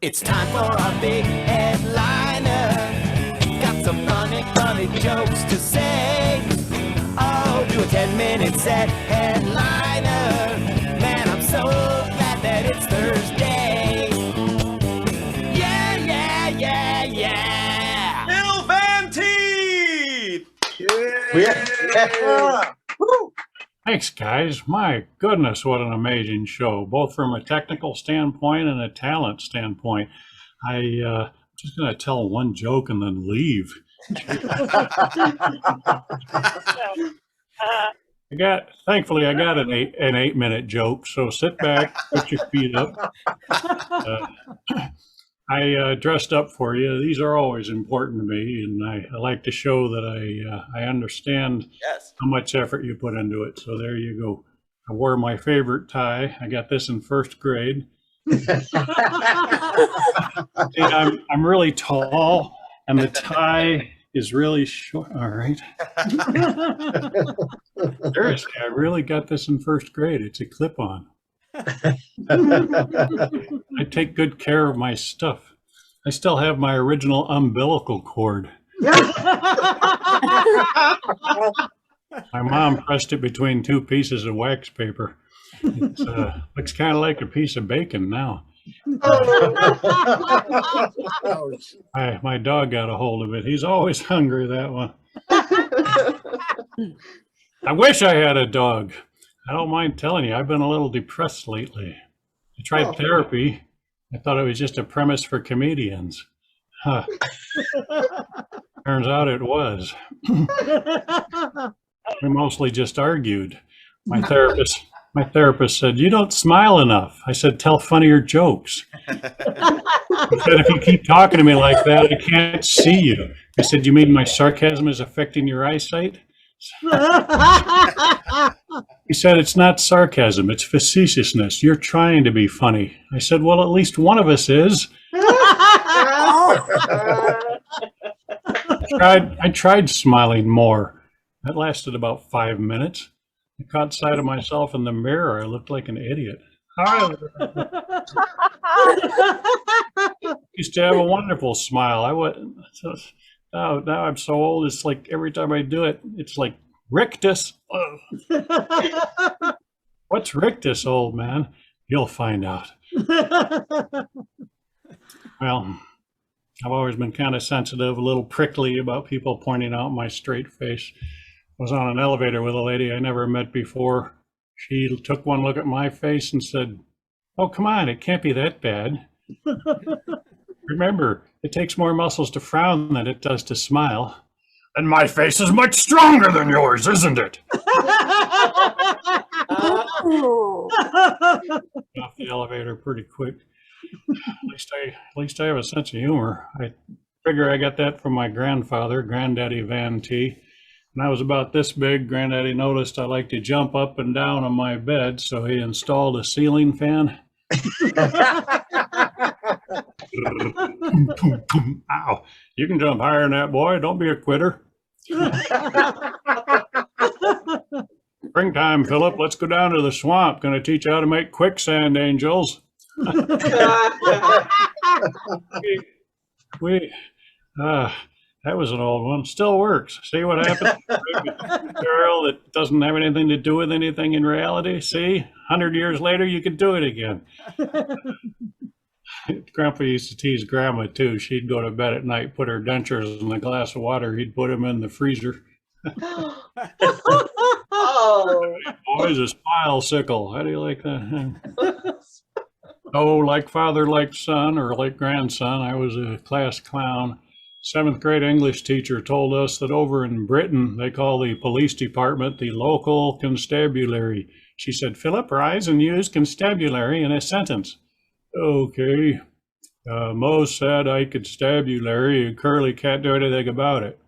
It's time for our big headliner. Got some funny jokes to say. Oh, do a 10-minute set headliner. Man, I'm so glad that it's Thursday. Yeah. Bill Van Teeth! Yeah. Woo. Thanks, guys. My goodness, what an amazing show, both from a technical standpoint and a talent standpoint. I'm just going to tell one joke and then leave. Thankfully, I got an 8-minute joke, so sit back, put your feet up. I dressed up for you. These are always important to me, and I like to show that I understand how much effort you put into it. So there you go. I wore my favorite tie. I got this in first grade. I'm really tall, and the tie is really short. All right. Seriously, I really got this in first grade. It's a clip-on. I take good care of my stuff. I still have my original umbilical cord. My mom pressed it between two pieces of wax paper. It looks kind of like a piece of bacon now. My dog got a hold of it. He's always hungry, that one. I wish I had a dog. I don't mind telling you, I've been a little depressed lately. I tried therapy. I thought it was just a premise for comedians. Huh. Turns out it was. We mostly just argued. My therapist said, "You don't smile enough." I said, "Tell funnier jokes." He said, "If you keep talking to me like that, I can't see you." I said, "You mean my sarcasm is affecting your eyesight?" He said, "It's not sarcasm, it's facetiousness. You're trying to be funny." I said, "Well, at least one of us is." I tried smiling more. That lasted about 5 minutes. I caught sight of myself in the mirror. I looked like an idiot. I used to have a wonderful smile. Now I'm so old, it's like every time I do it, it's like rictus. What's rictus, old man? You'll find out. Well, I've always been kind of sensitive, a little prickly about people pointing out my straight face. I was on an elevator with a lady I never met before. She took one look at my face and said, "Oh, come on, it can't be that bad." Remember, it takes more muscles to frown than it does to smile. And my face is much stronger than yours, isn't it? Off the elevator pretty quick. At least I have a sense of humor. I figure I got that from my grandfather, Granddaddy Van T. When I was about this big, Granddaddy noticed I like to jump up and down on my bed, so he installed a ceiling fan. Ow. You can jump higher than that, boy. Don't be a quitter. Springtime, Philip. Let's go down to the swamp. Gonna teach you how to make quicksand angels. That was an old one. Still works. See what happens? Girl that doesn't have anything to do with anything in reality. See, 100 years later, you could do it again. Grandpa used to tease Grandma too. She'd go to bed at night, put her dentures in a glass of water. He'd put them in the freezer. Oh. Boys, a smile sickle. How do you like that? Oh, like father, like son, or like grandson. I was a class clown. 7th grade English teacher told us that over in Britain, they call the police department the local constabulary. She said, "Philip, rise and use constabulary in a sentence." Okay. Mo said I could stab you, Larry, and Curly can't do anything about it.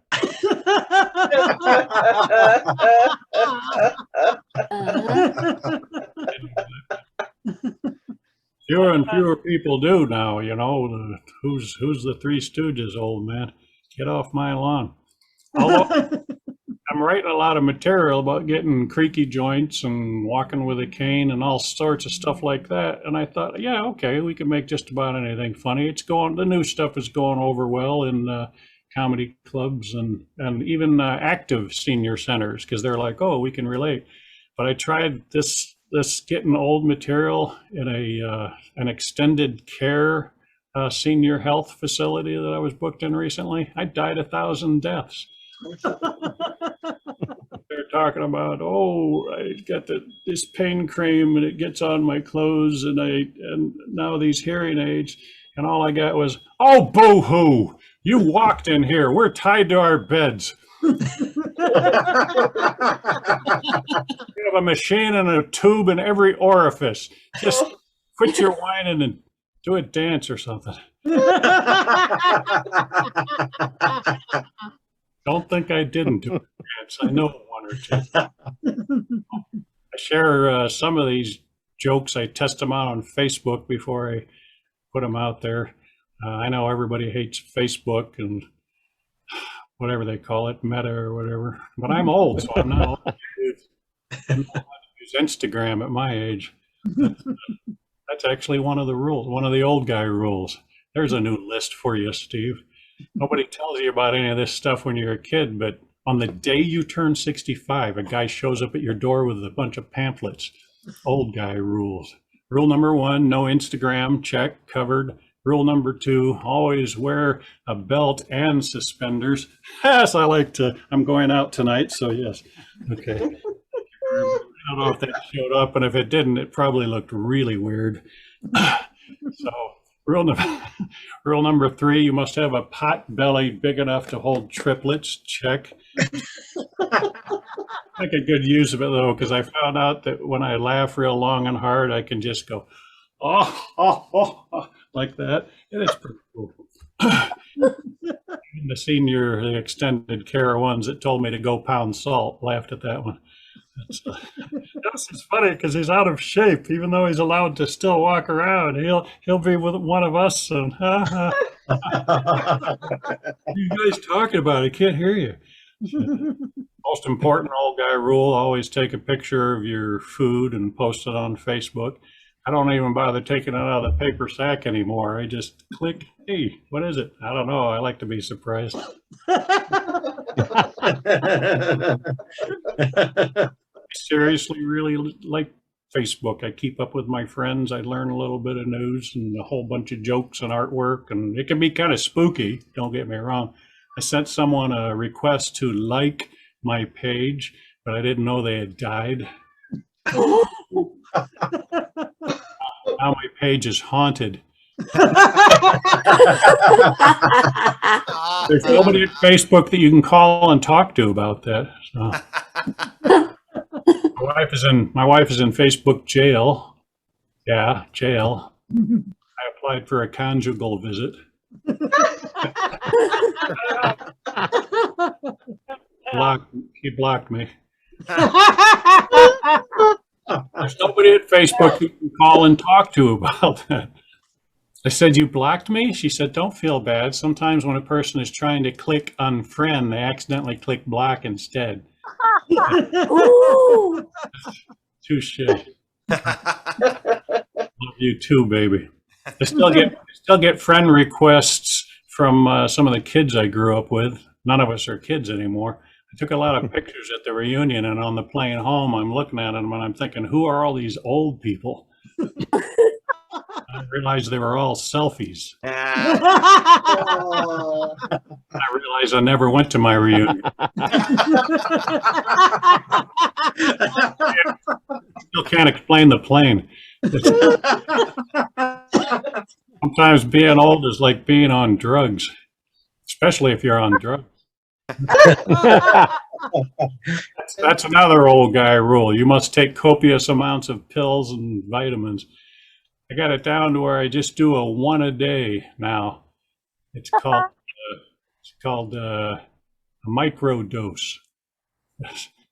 Fewer and fewer people do now, you know. Who's the Three Stooges, old man? Get off my lawn. I'm writing a lot of material about getting creaky joints and walking with a cane and all sorts of stuff like that. And I thought, yeah, okay, we can make just about anything funny. The new stuff is going over well in comedy clubs and even active senior centers because they're like, oh, we can relate. But I tried this getting old material in an extended care senior health facility that I was booked in recently. I died 1,000 deaths. They're talking about, oh, I got this pain cream and it gets on my clothes and now these hearing aids, and all I got was, oh, boo-hoo, you walked in here. We're tied to our beds. You have a machine and a tube in every orifice. Just quit your whining and do a dance or something. Don't think I didn't do a dance. I know one or two. I share some of these jokes. I test them out on Facebook before I put them out there. I know everybody hates Facebook and whatever they call it, Meta or whatever. But I'm old, so I'm not allowed to use Instagram at my age. That's actually one of the rules, one of the old guy rules. There's a new list for you, Steve. Nobody tells you about any of this stuff when you're a kid, but on the day you turn 65, a guy shows up at your door with a bunch of pamphlets. Old guy rules. Rule number 1, no Instagram, check, covered. Rule number 2, always wear a belt and suspenders. Yes, I'm going out tonight, so yes. Okay. I don't know if that showed up, and if it didn't, it probably looked really weird. So rule number 3, you must have a pot belly big enough to hold triplets. Check. Make a good use of it though, because I found out that when I laugh real long and hard, I can just go, oh, like that. And it's pretty cool. And the extended care ones that told me to go pound salt laughed at that one. It's funny because he's out of shape, even though he's allowed to still walk around. He'll be with one of us soon. What are you guys talking about? I can't hear you. Most important old guy rule: always take a picture of your food and post it on Facebook. I don't even bother taking it out of the paper sack anymore. I just click, hey, what is it? I don't know. I like to be surprised. I seriously really like Facebook. I keep up with my friends. I learn a little bit of news and a whole bunch of jokes and artwork, and it can be kind of spooky, don't get me wrong. I sent someone a request to like my page, but I didn't know they had died. Now my page is haunted. There's nobody at Facebook that you can call and talk to about that. So. My wife is in Facebook jail. Yeah, jail. I applied for a conjugal visit. He blocked me. There's nobody at Facebook you can call and talk to about that. I said, you blocked me? She said, don't feel bad. Sometimes when a person is trying to click unfriend, they accidentally click block instead. Touche. Love you too, baby. I still get friend requests from some of the kids I grew up with. None of us are kids anymore. I took a lot of pictures at the reunion, and on the plane home, I'm looking at them and I'm thinking, who are all these old people? I realized they were all selfies. I realized I never went to my reunion. Still can't explain the plane. Sometimes being old is like being on drugs, especially if you're on drugs. That's another old guy rule. You must take copious amounts of pills and vitamins. I got it down to where I just do a one a day now. It's called a micro dose.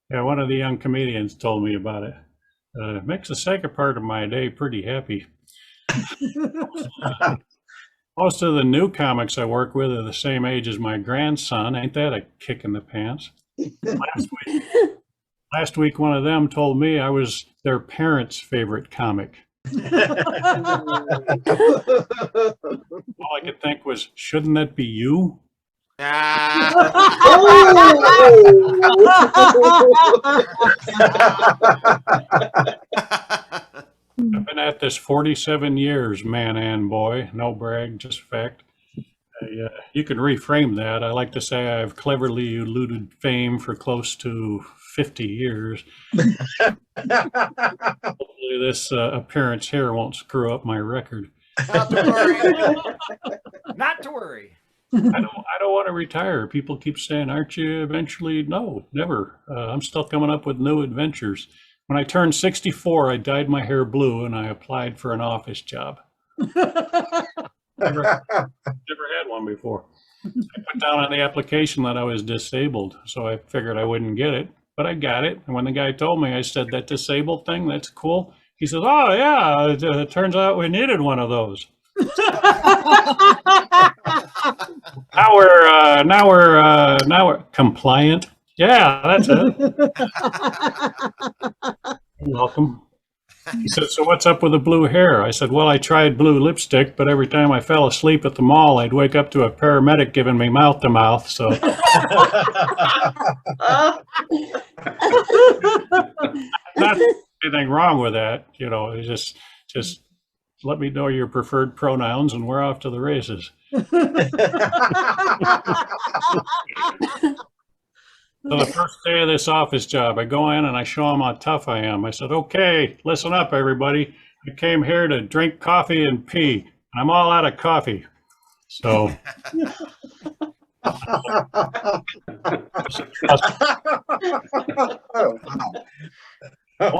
Yeah, one of the young comedians told me about it. It makes the second part of my day pretty happy. Most of the new comics I work with are the same age as my grandson. Ain't that a kick in the pants? Last week, one of them told me I was their parents' favorite comic. All I could think was, shouldn't that be you? I've been at this 47 years, man and boy. No brag, just fact. You can reframe that. I like to say I've cleverly eluded fame for close to 50 years. Hopefully this appearance here won't screw up my record. Not to worry. Not to worry. I don't want to retire. People keep saying, aren't you eventually? No, never. I'm still coming up with new adventures. When I turned 64, I dyed my hair blue and I applied for an office job. Never had one before. I put down on the application that I was disabled, so I figured I wouldn't get it, but I got it. And when the guy told me, I said, that disabled thing, that's cool. He says, oh yeah, it turns out we needed one of those. Now we're compliant. Yeah, that's it. You're welcome. He said, so what's up with the blue hair? I said, well, I tried blue lipstick, but every time I fell asleep at the mall, I'd wake up to a paramedic giving me mouth to mouth. So not anything wrong with that. You know, it's just let me know your preferred pronouns and we're off to the races. So the first day of this office job, I go in and I show them how tough I am. I said, okay, listen up, everybody. I came here to drink coffee and pee, and I'm all out of coffee. So I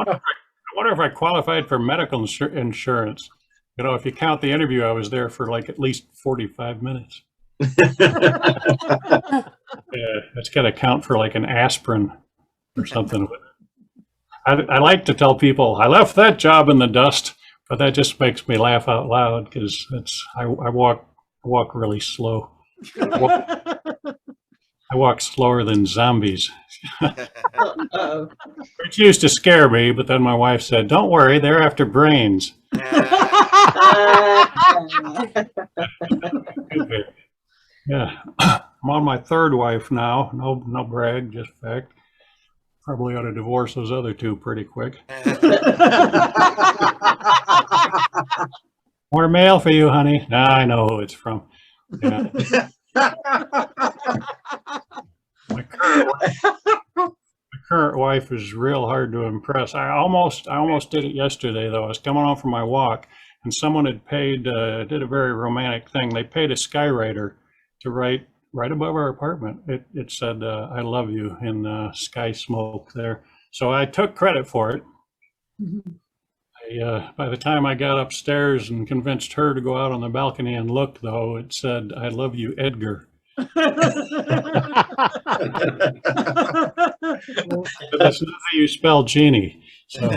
wonder if I qualified for medical insurance. You know, if you count the interview, I was there for like at least 45 minutes. Yeah, it's got to count for like an aspirin or something. I like to tell people I left that job in the dust, but that just makes me laugh out loud because I walk really slow. I walk slower than zombies. Which used to scare me, but then my wife said, "Don't worry, they're after brains." Yeah, I'm on my third wife now. No brag, just fact. Probably ought to divorce those other two pretty quick. More mail for you, honey. Nah, I know who it's from. Yeah. My current wife is real hard to impress. I almost did it yesterday though. I was coming home from my walk, and someone had paid did a very romantic thing. They paid a skywriter to write right above our apartment. It said, I love you in sky smoke there. So I took credit for it. By the time I got upstairs and convinced her to go out on the balcony and look, though, it said, I love you, Edgar. But that's not how you spell genie. So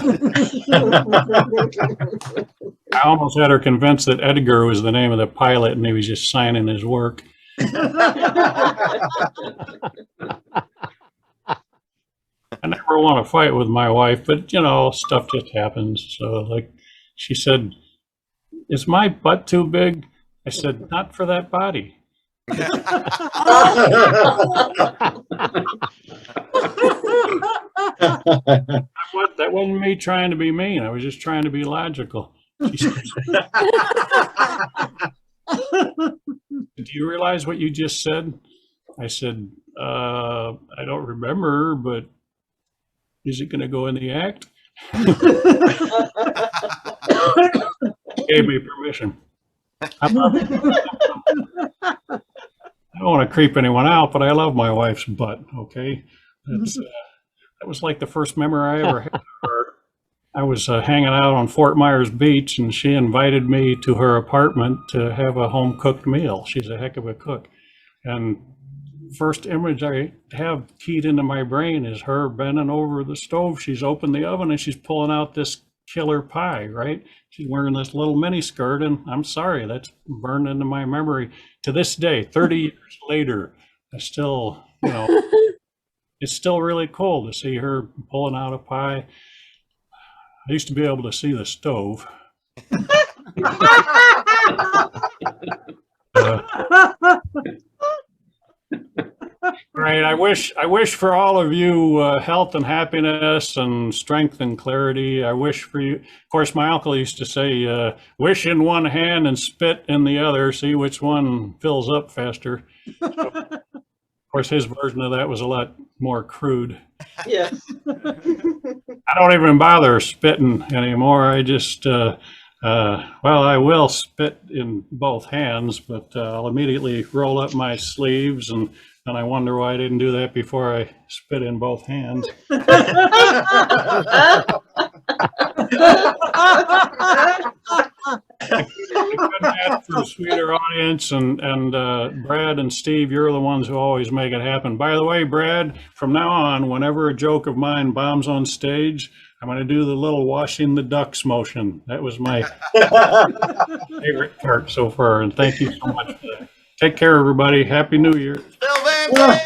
I almost had her convinced that Edgar was the name of the pilot and he was just signing his work. I never want to fight with my wife, but you know, stuff just happens. So like she said, is my butt too big? I said, not for that body. That wasn't me trying to be mean. I was just trying to be logical. She said, do you realize what you just said? I said, I don't remember, but is it going to go in the act? Gave me permission. I don't want to creep anyone out, but I love my wife's butt, okay? That was like the first memory I ever had of her. I was hanging out on Fort Myers Beach, and she invited me to her apartment to have a home-cooked meal. She's a heck of a cook. And first image I have keyed into my brain is her bending over the stove. She's opened the oven, and she's pulling out this killer pie, right? She's wearing this little mini skirt, and I'm sorry, that's burned into my memory. To this day, 30 years later, I still, you know, it's still really cool to see her pulling out a pie. I used to be able to see the stove. Great. I wish for all of you health and happiness and strength and clarity. I wish for you. Of course, my uncle used to say, wish in one hand and spit in the other, see which one fills up faster. So, of course, his version of that was a lot more crude. Yes. I don't even bother spitting anymore. I just, well, I will spit in both hands, but I'll immediately roll up my sleeves and I wonder why I didn't do that before I spit in both hands. I couldn't ask for a sweeter audience, and Brad and Steve, you're the ones who always make it happen. By the way, Brad, from now on, whenever a joke of mine bombs on stage, I'm going to do the little washing the ducks motion. That was my favorite part so far, and thank you so much for that. Take care, everybody. Happy New Year. Bill Van Damme!